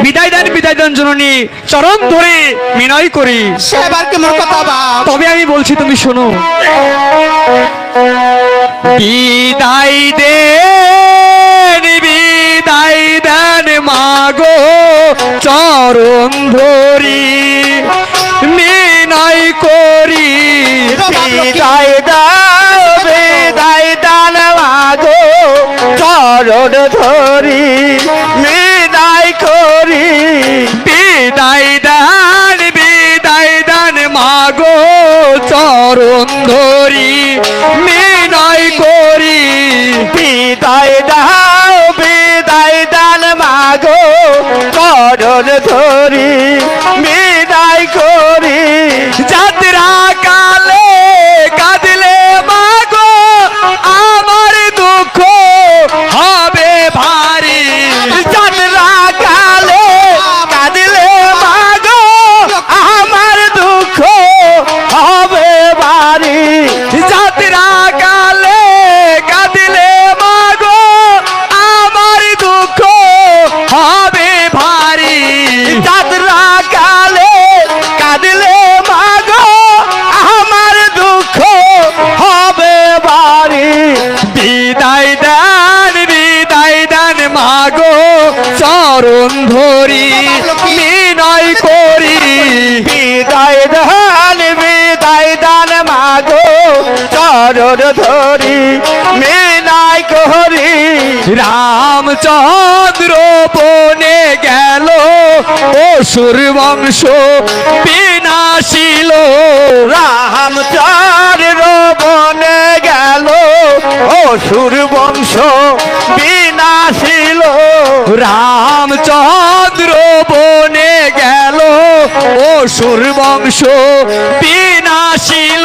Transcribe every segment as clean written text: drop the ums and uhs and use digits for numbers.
বিদায় দেন জননী, চরণ ধরে বিনয় করি। সেবার কেমন কথা বাপ? তবে আমি বলছি, তুমি শোনো। বিদায় দেন মাগো চরণ ধরি বিনয় করি। বিদায় দান মাগো চরণ ধরি বিদায় করি। বিদায় দান মাগো চরণ ধরি বিনয় করি। বিদায় দান মাগো চরণ ধরি বিদায় করি। যাত্রা কালে কাঁদলে মাগো আমার দুঃখ হবে ভারী। যাত্রা কালে কাঁদলে মাগো আমার দুঃখ হবে ভারী। যাত্রা কালে কাঁদলে মাগো আমার দুঃখ হবে ভারী। যাত্রা কালে কাঁদলে মাগো আমার দুঃখ হবে ভারী। বিদায় দেন মাগো চরণ ধরি বিনয় করি। বিদায় দান মাগো চরণ ধরি বিনয় করি। রামচন্দ্র বনে গেল অসুর বংশ বিনাশিল। রামচন্দ্র বনে গেল অসুর বংশ বিনাশিল। রামচন্দ্র বনে গেল অসুর বংশ বিনাশিল।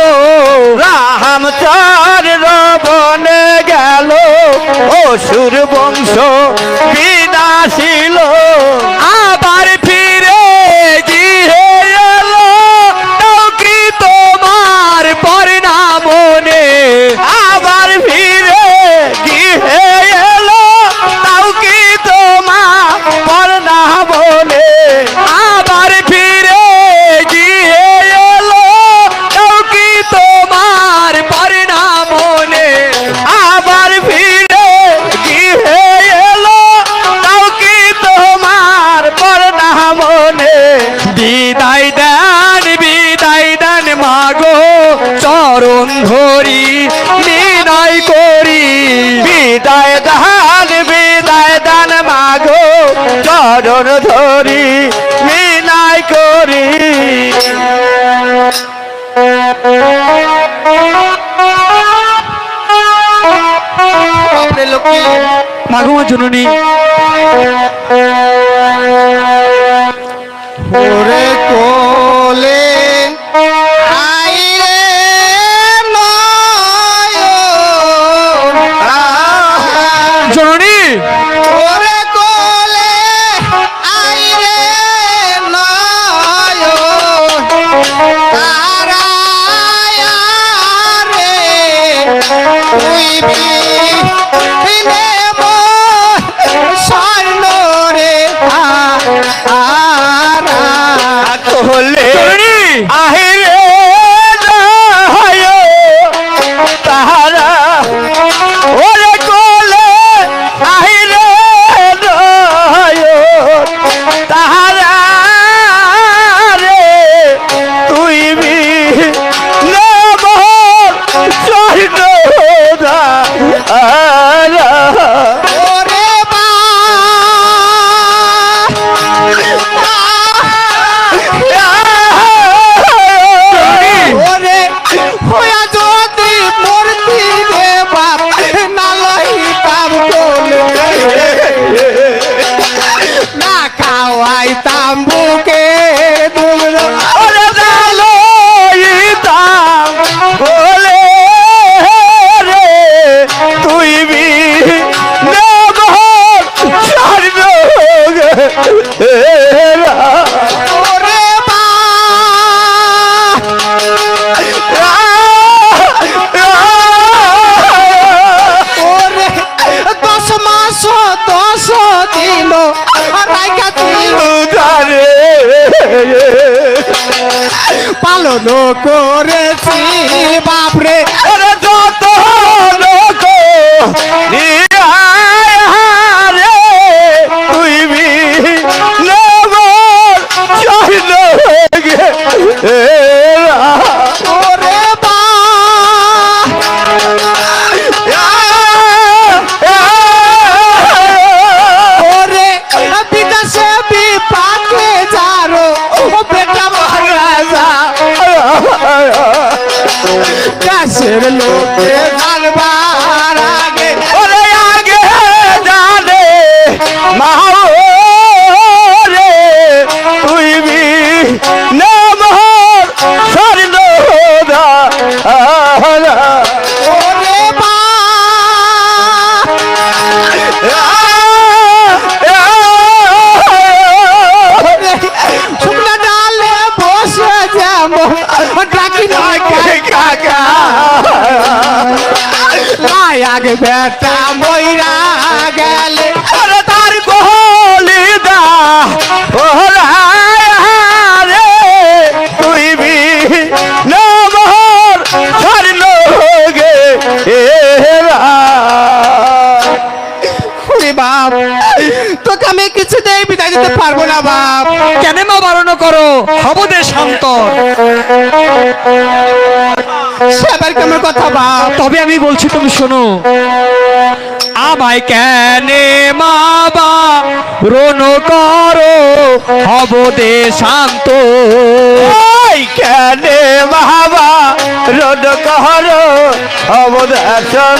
রামচন্দ্র বনে গেল অসুর বংশ বিনাশিল। আবার ফিরে গিয়ে এলো তাও কি তোমার পরিণামনে। আবার ফিরে গিয়ে এলো তাও কি তোমার পর্ণা বলে। আবার ফিরে গিয়ে এলো তাও কি তোমার পরিণামনে। আবার ফিরে গিয়ে এলো তাও কি তোমার পর্ণা বলে। বিদায় দেন মাগো চরণ ধরি বিনয় করি। বিদায় দান মাগো চরণ ধরি বিনয় করি। মাগো মা জননী, ওরে কোলে আইরে জননী ওরে কোলে আইরে তারায়ারে তুই বিনে স্বর্ণ রে কোলে জননী আহিরে তাহারা ওরে কোলে আহিরে তাহারা রে তুই বি স্বর্ণ ওরে বা ওরে হইয়া যদি মূর্তি রে বাপ নালই তাম কোলে না খাওয়াইতাম বুকে ওরে নালই তাম কোলে রে তুই বি ওরে বা ওরে 10 মাস 10 দিন রাইখা ছিল লালন করেছি বাপরে ওরে যত লোক রে তুই বি নবর চাইল ওরে বা ওরে বিদেশে বিপাকে যারো বেটা মহারাজা কাশের লোকে জানবার আগে ওরে আগে জানে মাও রে তুই বি নবর চাইল ওরে বা শুকনা ডালে বসে যেমন ডাকি নয় কাকা আগে বেটা মইরা গেলে ওরে তার কোহলি দা ওরা রে তুই বি নবর ছাড়ল গে ওরে বাপ তোকে আমি কিছুতেই বিদায় দিতে পারবো না বাপ কেন মা বারণ করো হব দে শান্ত। সেবার কেমন কথা বাপ তবে আমি বলছি তুমি শোনো, আমায় কেনে মা বারণ করো হব দে শান্ত। ওই কেনে বাবা রোদ কর অবদাসন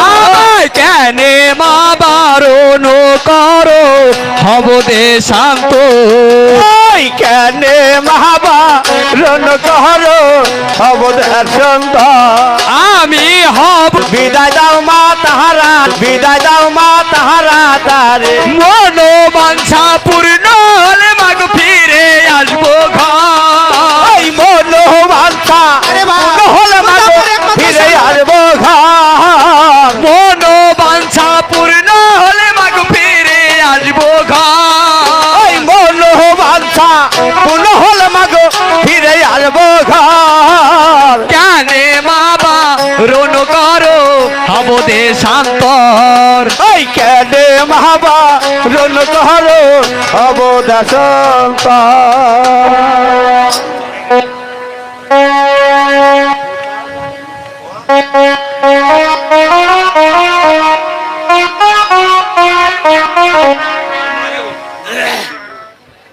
আমায় কেনে মা বারণ করো হব দে শান্ত। ওই কেনে বাবা রোদ কর অবদাসন আমি হব বিদায় দাও মা তাহারা, বিদায় দাও মা তাহারা তারে মনোবাঞ্ছা পূর্ণ হলে মাগ ফিরে আসবো ঘর। ওই মনোবাঞ্ছা আরে বাবা, হলে মাগো ফিরে আসবো ঘর। মনোবাঞ্ছা পূর্ণ হলে মাগ ফিরে আসবো ঘর। ওই মনোবাঞ্ছা পূর্ণ হলে মাগো ফিরে আসবো ঘর। কেনে মা বারণ করো হব দে শান্তর। ওই কেনে মহাবা রন কর অবদাসন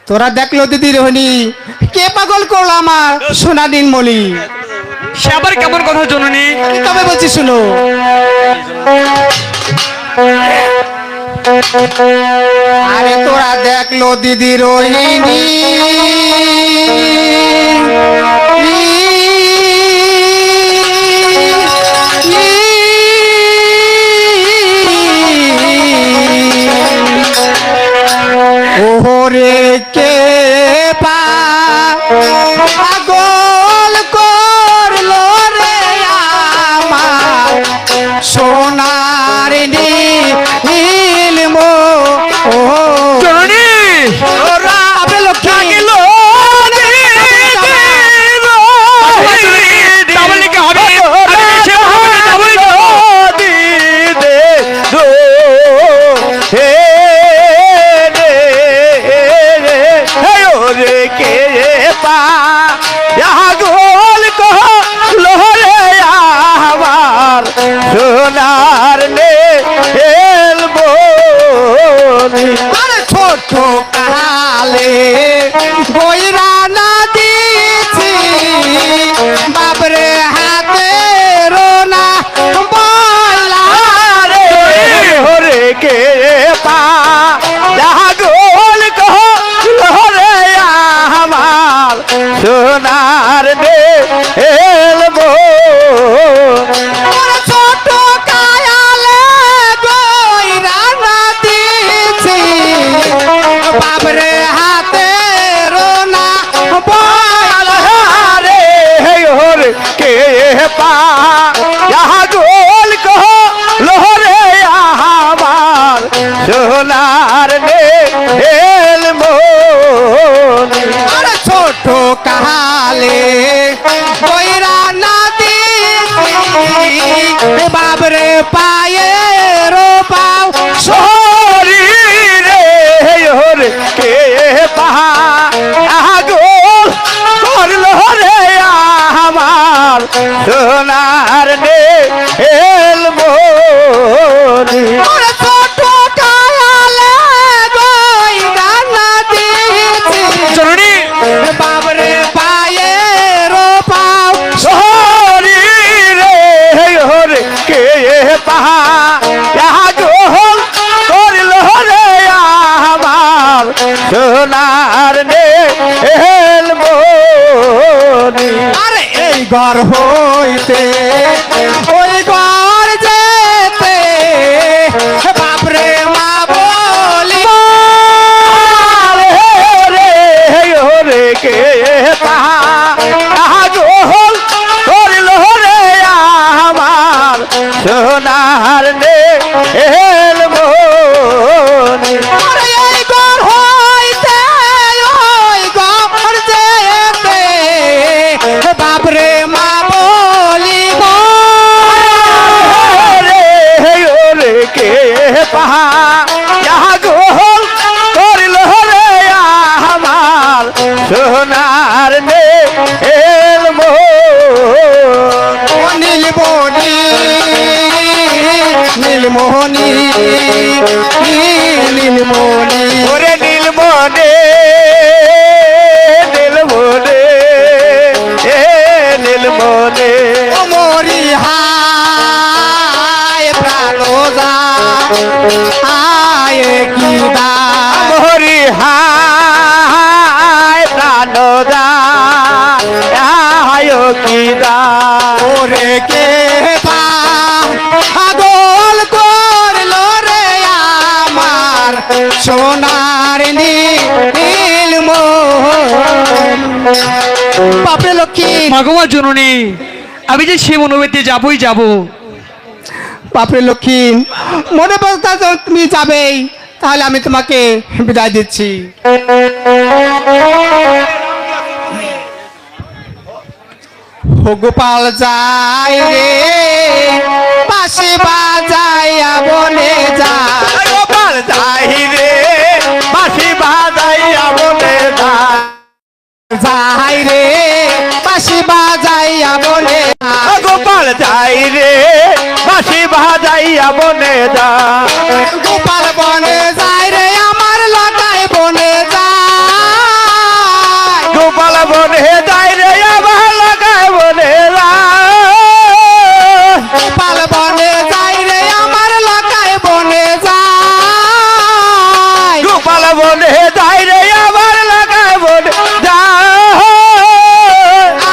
তোরা দেখলো দিদি রোহিণী কে পাগল করলো আমার সোনা দিন মলি সে আবার কেমন কথা জননী? তবে বলছি শুনো আরে তোরা দেখলো দিদি রোহিণী ওরে কে পাগল করলো রে আমার সোনার নীল ও জননী ওরা আপনি লক্ষ্মী তাহলে কি হবে? আমি নিচে ভাবি, কে পা গোল কহ লোহরে আমার সোনার নে এলবো আরে ছোট কালে বইরা না দিছি বাবরে হাতে রোনা বলা রে হরে কে পা গোল কহ লোহরে আমার সোনার নে এলবো ওরে ছোট কায়ালে বইরা না দিছি বাবরে হাতে রোনা বলা রে হরে কে পা গোল কহ লোহরে আমার সোনার নে এলবো আরে ছোট কালে পালে কইরা না দিছি বাবরে পায়ে রো পাও শরীরে ওরে কে পাহা আগল করলো রে আমার সোনার নে এলমনি ওরে ছোট কায়ালে কইরা না দিছি জননী বাবরে পায়ে রো পাও শরীরে ওরে কে পাহা আগল করলো রে আমার সোনার নে এলমনি আরে এই ঘর হইতে ওই ঘর যেতে বাপরে মা বলি রে ওরে কে পাহা আগল করলো রে আমার সোনার নে এলমনি আরে এই ঘর হইতে ওই ঘর যেতে বাপরে মা বলি গো রে ওরে কে পাহা আগল করলো রে আমার সোনার নে এলমনি নীলমণি নীলমণি নীলমণি ওরে নীলমনে নীলমনে এ নীলমনে মরি হায় প্রাণ হায় গীতা মরি হায় প্রাণদা আয় কিদা ওরে কে পাগল করলো রে আমার সোনার নীলম বাপরে লক্ষ্মী মাগমা জননী আমি যে সে মনোবেতে যাবই যাব। বাপরে লক্ষ্মী মনে বলতা তুমি যাবেই, তাহলে আমি তোমাকে বিদায় দিচ্ছি। ও গোপাল যাই রে পাশে বাজাইয়া বনে যায় গোপাল যাই রে বাসি বাজাইয়া বনে যায় যাই রে পাশে বাজাইয়া বনে যায় গোপাল যাই রে বাসি বাজাইয়া বনে যায় গোপাল বনে যায় রে আমার লটায় বনে যায় গোপাল বনে যাই রে আমার লাগায় বনে যায় গোপাল বনে যায় রে আমার লটায় বনে যায় গোপাল বনে যাই রে আমার লাগায় বনে যায়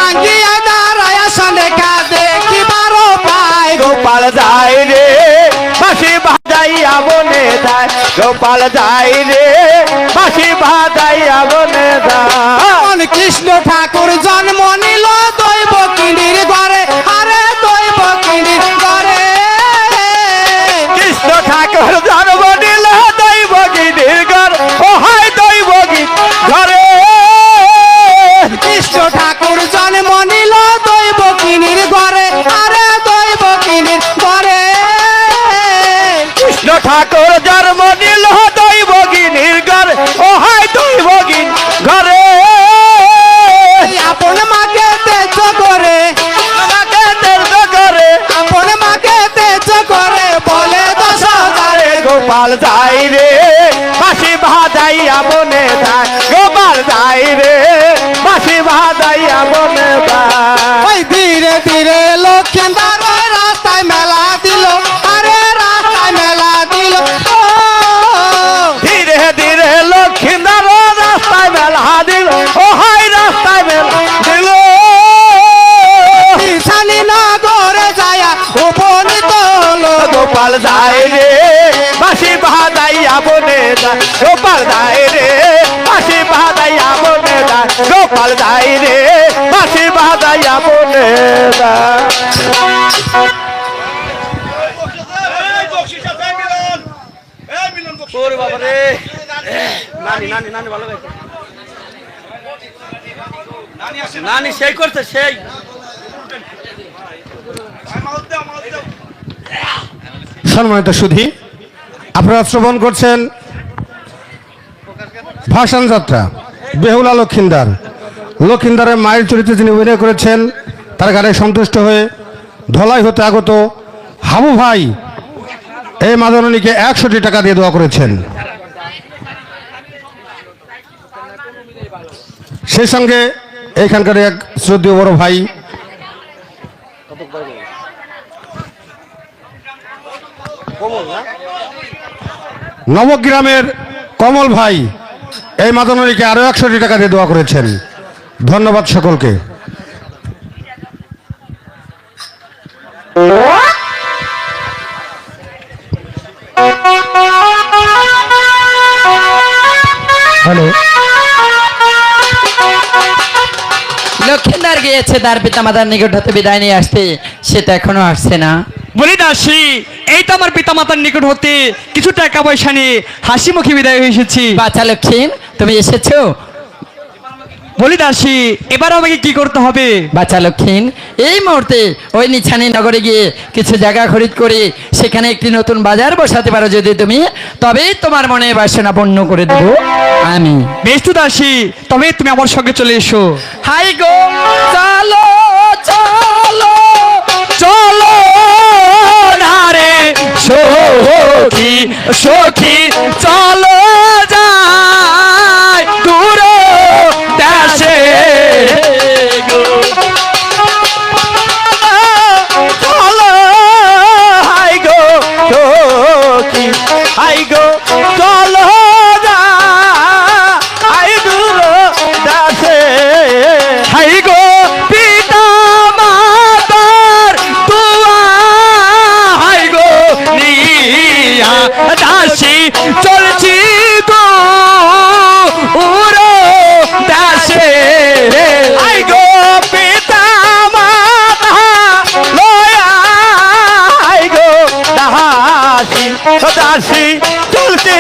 আঙ্গিয়া দাঁড়ায় সনে কাঁদে কি বারো পায় গোপাল যাই রে বাসি বাজাইয়া বনে যায় গোপাল যাই রে বাসি বাজাইয়া বনে যায় কৃষ্ণ ঠাকুর জন্ম নিল দৈব কিনির ঘরে আরে দৈব কিনির ঘরে কৃষ্ণ ঠাকুর জন্ম নিল দৈব গিরির ঘর ও হাই দৈব ঘরে কৃষ্ণ ঠাকুর জন্ম নিল দৈব কিনির ঘরে আরে দৈব কিনির ঘরে কৃষ্ণ ঠাকুর জন্ম নিল দৈব গিরির ঘর ও হাই দৈব ঘরে আপন মাকে তেজ করে আমাকে তেজ করে আপন মাকে তেজ করে বলে দশ হাজারে গোপাল যাই রে বাসি বাজাইয়া বনে যায় গোপাল যাই রে বাসি বাজাইয়া বনে যায় ওই ধীরে ধীরে লক্ষ্মীদার ওই রাস্তায় মেলা দিল আরে রাস্তায় মেলা দিল ও ধীরে ধীরে লক্ষ্মীদার রাস্তায় মেলা দিল ও হাই রাস্তায় মেলা দিল ঈশানী নগরে যায় উপনীত হলো গোপাল যাই রে বাসি বাজাইয়া বনে যায় গোপাল যাই রে বাসি বাজাইয়া বনে যায় গোপাল যাই রে বাসি বাজাইয়া বনে যায় ওরে বাবা রে নানি নানি নানি ভালো গাইছে নানি সেই করছে সেই সম্মানিত সুধী, আপনারা শ্রবণ করছেন ভাসান যাত্রা বেহুলা লক্ষিন্দার। লক্ষিন্দারের মায়ের চরিত্রে যিনি অভিনয় করেছেন তার গানে সন্তুষ্ট হয়ে ধলাই হতে আগত হাবু ভাই এই মাদনীকে 100টি টাকা দিয়ে দোয়া করেছেন। সেই সঙ্গে এইখানকার এক শ্রদ্ধেয় বড় ভাই নবগ্রামের কমল ভাই এই মাদনীকে আরো 100টি টাকা দিয়ে দোয়া করেছেন। ধন্যবাদ সকলকে। হ্যালো, লক্ষিন্দার গিয়েছে তার পিতামাতার নিকট হতে বিদায় নিয়ে আসতে, সে তো এখনো আসছে না। বলি দাসী, এই তো আমার পিতামাতার নিকট হতে কিছু টাকা পয়সা নিয়ে হাসি মুখে বিদায় হয়ে এসেছি। বাচ্চা লক্ষিণ, তুমি এসেছো? বলি দাসী, এবার আমাকে কি করতে হবে? বাচ্চা লক্ষিণ, এই মুহূর্তে ওই নিছানি নগরে গিয়ে কিছু জায়গা খরিদ করে সেখানে একটি নতুন বাজার বসাতে পারো যদি তুমি, তবেই তোমার মনে বাসনা পূর্ণ করে দেবো আমি। বেশ তো দাসী, তবে তুমি আমার সঙ্গে চলে এসো। হাই গো চলো চলো চলো না রে সখী সখী, চলো যাই দূর দেশে গো। চলো হাই গো সখী, হাই গো চলো না আই দূর দাসে। হাই গো পিতা মাতার দোয়া, হাই গো নিয়া দাসী চলছি গো উড়ো দাসে। হাই গো পিতা মাতা লয়া, হাই গো দাসী দাসী চলতি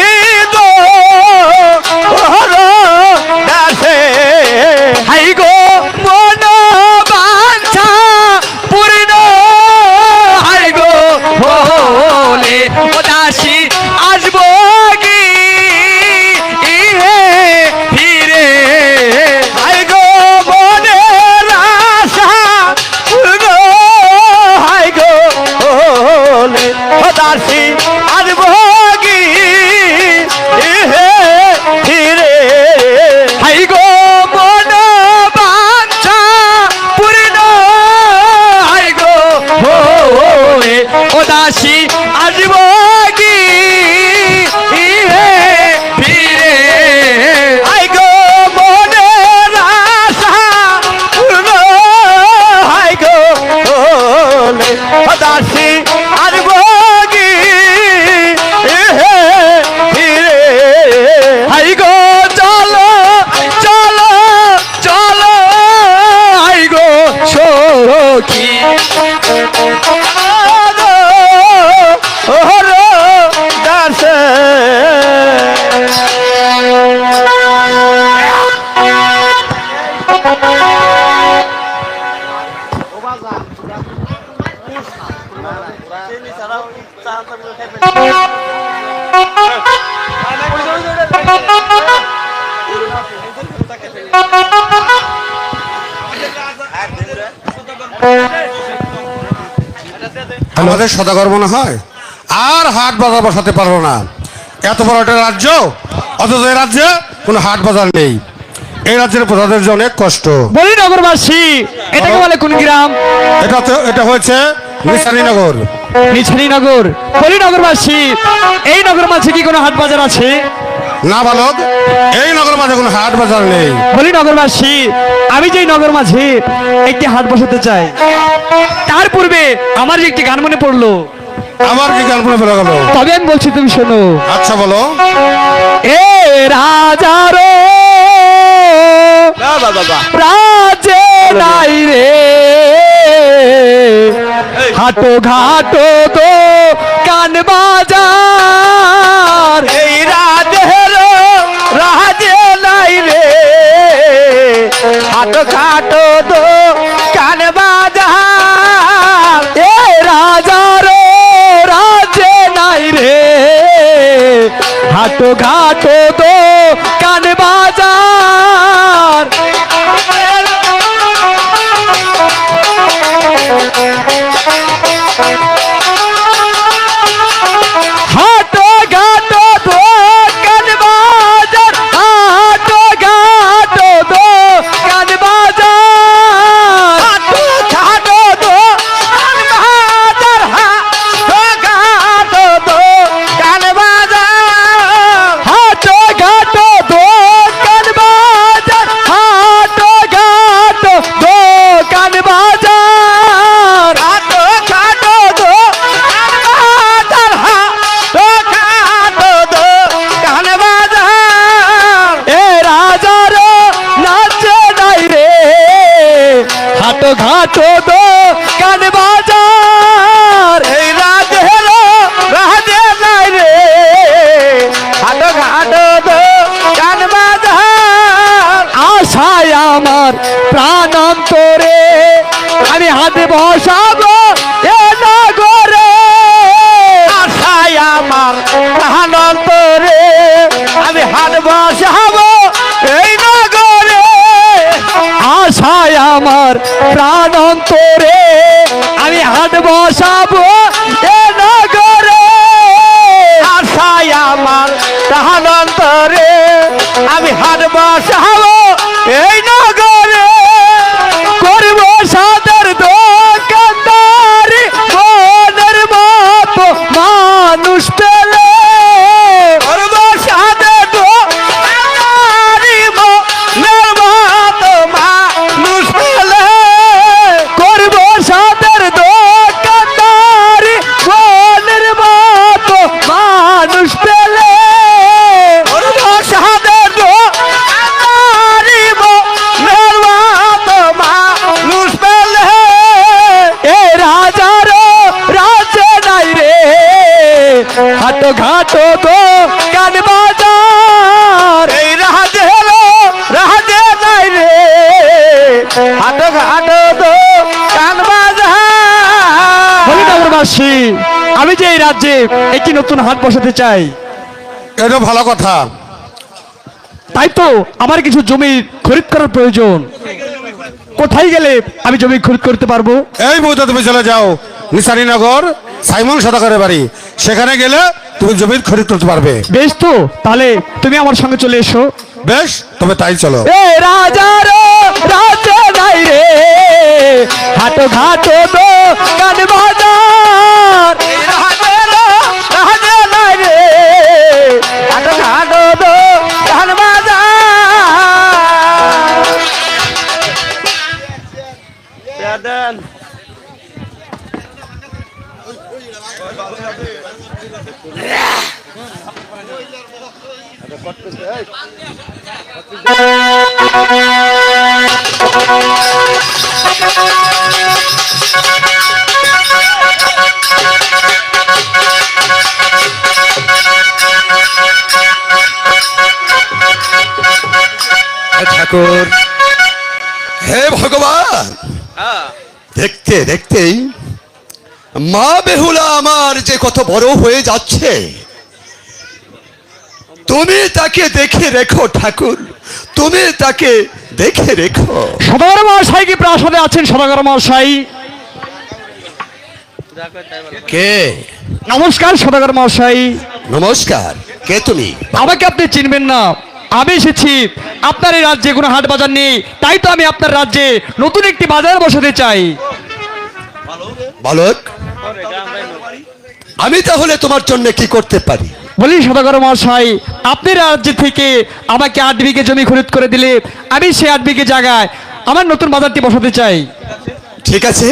গো ওহর দাসে। হাই গো মন বাঞ্ছা পূর্ণ, হাই গো ভোলে ও দাসী আসবো কি ইহে ফিরে। হাই গো মনের আশা পূর্ণ, হাই গো ওলে ও দাসী আসবো কি ইহে ফিরে। হাই গো মন বাঞ্ছা পূর্ণ, হাই গো ভোলে ও দাসী আসবো কি ইহে ফিরে। হাই গো মনের আশা পূর্ণ, হাই গো ওলে ও দাসী আসবো কি ইহে ফিরে। হাই গো চলো চলো চলো, হাই গো সখী। ওহর দাসে। আমাদের সদাগর মনে হয় আর হাট বাজার বসাতে পারলো না। এত বড় একটা রাজ্য, অথচ এই রাজ্যে কোনো হাট বাজার নেই। এই রাজ্যের প্রজাদের জন্য অনেক কষ্ট। বলি নগরবাসী, এটাকে বলে কোন গ্রাম? এটা হয়েছে নিশানীনগর। নিছানীনগর। বলি নগরবাসী, এই নগর মাঝে কি কোনো হাট বাজার আছে? না বালক, এই নগর মাঝে কোনো হাট বাজার নেই। বলি নগরবাসী, আমি যেই নগর মাঝে একটি হাট বসাতে চাই, তার পূর্বে আমার যে একটি গান মনে পড়লো। আমার কি গান মনে পড়ে গেল? তবে আমি বলছি, তুমি শোনো। আচ্ছা বলো। এ রাজারো রাজে নাই রে, হাটো ঘাটো তো কান বাজার। এই রাজের রাজে নাই রে, হাট ঘাট দো কান বাজার এ রাজার রাজে নাই রে হাটো ঘাটো দো কান বাজার হাটো ঘাটো দো কান বাজার হাটো ঘাটো দো কান বাজার হাট ঘাট দো কান বাজার হাট ঘাট দো কান বাজার হাটো ঘাটো দো কান বাজার হাটো ঘাটো দো কান বাজার হাট ঘাট দো কান বাজার হাট ঘাট দো কান বাজার এ রাজার নাচে নাই রে হাটো ঘাটো দো কান বাজার এই রাজে নাই রে হাট ঘাট দো কান বাজার আশায় আমার প্রাণ অন্তরে আমি হাত বসাবো এ নগরে আশায় আমার প্রাণান্তরে আমি হাট বসাবো এই নগরে আশায় আমার প্রাণ অন্তরে আমি হাত বসাবো এ নগরে আশায় আমার প্রাণান্তরে আমি হাট বসাবো এই নগরে করবো সাদের দোকানদারি মনের মতো মানুষ পেলে সর্বসাদে তো মানুষ পেলে করবো সাদের দোকানদারি মনের মতো মানুষ পেলে সর্বসাদে তো মানুষ পেলে এ রাজার রাজে নাই রে হাটো ঘাটো দো কান বাজার এই রাজে নাই রে হাট ঘাট দো কান বাজার হরিনগরবাসী আমি যে এই রাজ্যে একটি নতুন হাট বসাতে চাই এটা ভালো কথা। তাই তো আমার কিছু জমি খরিদ করার প্রয়োজন কোথায় গেলে আমি জমি খরিদ করতে পারবো এই মুহূর্তে তুমি চলে যাও নিশানীনগর সাইমন সদাগরের বাড়ি, সেখানে গেলে তুমি জমি খরিদ করতে পারবে। বেশ তো তাহলে তুমি আমার সঙ্গে চলে এসো বেশ, তবে তাই চলো। এ রাজার রাজে নাই রে হাটো ঘাটো দো কান বাজার রাজে নাই রে হাট ঘাট দো কান বাজার ঠাকুর, হে ভগবান, দেখতে দেখতেই মা বেহুলা আমার যে কত বড় হয়ে যাচ্ছে, তুমি তাকে দেখে রেখো ঠাকুর, তুমি তাকে দেখে রেখো। সদাগর মহাশয় কি প্রাসাদে আছেন? সদাগর মহাশয় কে? নমস্কার সদাগর মহাশয়। নমস্কার, কে তুমি? আমাকে আপনি চিনবেন না, আমি এসেছি আপনার এই রাজ্যে কোনো হাট বাজার নেই, তাই তো আমি আপনার রাজ্যে নতুন একটি বাজার বসাতে চাই। বালক, আমি তাহলে তোমার জন্য কি করতে পারি? বলি সদাগর মহাশয়, আপনার রাজ্য থেকে আমাকে 8 বিঘে জমি খরিদ করে দিলে আমি সেই 8 বিঘে জায়গায় আমার নতুন বাজারটি বসাতে চাই। ঠিক আছে,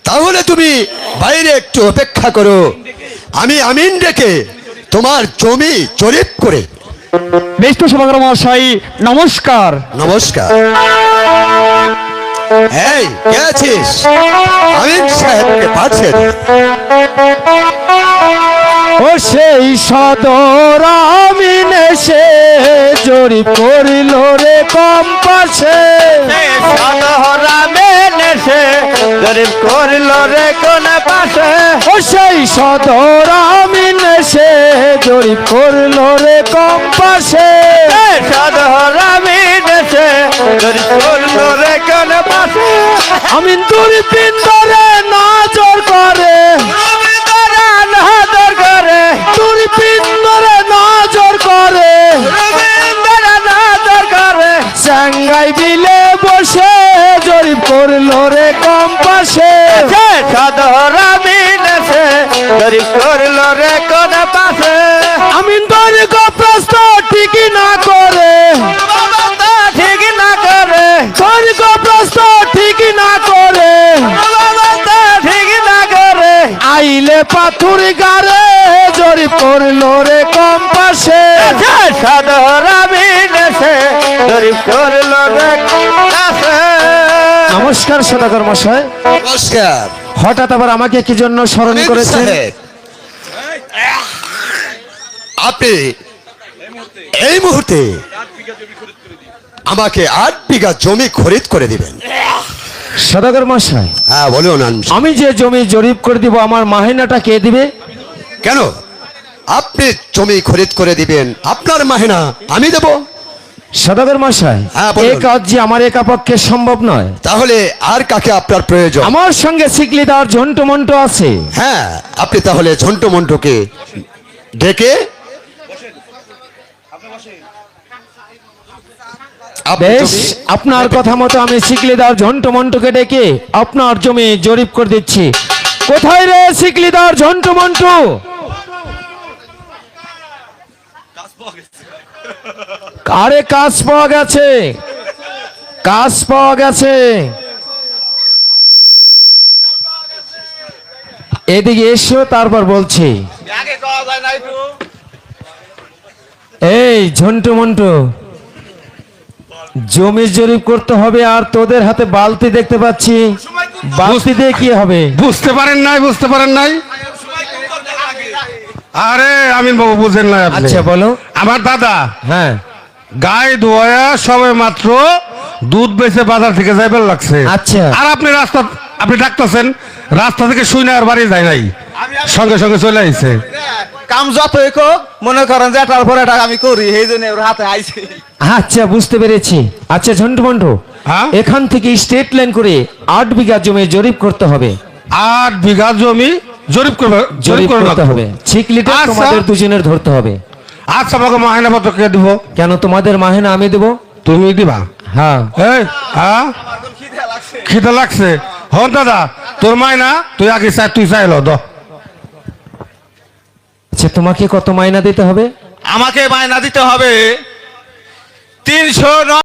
তাহলে তুমি বাইরে একটু অপেক্ষা করো, আমি আমিন ডেকে তোমার জমি জরিপ করে। বেশ তো সদাগর মহাশয়, নমস্কার। নমস্কার। এই কে আছিস? আমিন সাহেবকে পাঠিয়ে দে। ও সেই সদর আমিন সে জরিপ করিল রে কম্পাসে সদহরামে নেশে গরিব করল রে কোন পাশে ও সেই সদর আমি নেশে জরিপ করিল রে কম্পাসে সদহরামে নেশে গরিব করল রে কোন পাশে আমি দুর্বিন্দরে নজর করে নাদর করে দুর্বিন্দরে নজর করে নাদর করে সাঙ্গাই বিলে বসে জরিপ করল রে কম্পাসে সদহরামে নেশে গরিব করল রে কোন পাশে আমি দৈর্ঘ্য প্রশ্ন ঠিকই না করে ঠিক না করে দৈর্ঘ্য প্রশ্ন ঠিকই না করে ঠিক না করে আইলে পাথর গারে জরিপ করল রে কম্পাসে সদহরামে নেশে গরিব করল রে কাছে নমস্কার সদাগর মশাই, নমস্কার হঠাৎ আবার আমাকে কি জন্য স্মরণ করেছেন? সাহেব, আপনি এই মুহূর্তে আমাকে 8 বিঘা জমি খরিদ করে দিবেন। সদাগর মশাই, হ্যাঁ বলুন। আমি যে জমি জরিপ করে দিব আমার মাহিনাটা কে দিবে? কেন আপনি জমি খরিদ করে দিবেন, আপনার মাহিনা আমি দেব। সদাগর মশাই, হ্যাঁ, বলুন। এই কাজ যে আমার একা পক্ষে সম্ভব নয়। তাহলে আর কাকে আপনার প্রয়োজন? আমার সঙ্গে সিকলিদার ঝন্টু মন্টু আছে। হ্যাঁ, আপনি তাহলে ঝন্টু মন্টুকে ডেকে আপনি বেশ, জমি- আপনার কথা মতো আমি সিকলিদার ঝন্টু মন্টুকে ডেকে আপনার জমি জরিপ করে দিচ্ছি। কোথায় রে সিকলিদার ঝন্টু মন্টু? আরে কাজ পাওয়া গেছে, কাজ পাওয়া গেছে। এদিকে এসো, তারপর বলছি। এই ঝন্টু মন্টু, জমি জরিপ করতে হবে আর তোদের হাতে বালতি দেখতে পাচ্ছি। বালতি দিয়ে কি হবে? বুঝতে পারেন নাই, বুঝতে পারেন নাই? আরে আমিন বাবু বুঝেন নাই আপনি। আচ্ছা বলো। আমার দাদা হ্যাঁ, গায়ে ধোয়া সবে মাত্র দুধ বেচে বাজার থেকে যাইবার লাগছে। আচ্ছা। আর আপনি রাস্তা আপনি ডাকতেছেন, রাস্তা থেকে শুই না আর বাড়ি যায় নাই, সঙ্গে সঙ্গে চলে আইছে। কাম যতই হোক মনে করেন যে এটার পর এটা আমি করি, এই জন্য ওর হাতে আইছি। আচ্ছা বুঝতে পেরেছি। আচ্ছা ঝন্টু মন্টু, হ্যাঁ? এখান থেকে স্টেট লাইন করে 8 বিঘা জমি জরিপ করতে হবে। 8 বিঘা জমি জরিপ করবে, জরিপ করতে লাগবে। হবে। ছিকলিটা আচ্ছা। তোমাদের দুজনের ধরতে হবে। আচ্ছা, আমাকে মাহিনা পত্র কে দিব? কেন, তোমাদের মাহিনা আমি দেব। তুমি দিবা? হ্যাঁ, এই হ্যাঁ, খিদে লাগছে। হন দাদা, তোর মাইনা তুই আগে চাই, তুই চাইলো দ। আচ্ছা তোমাকে কত মাইনা দিতে হবে? আমাকে মায়না দিতে হবে 309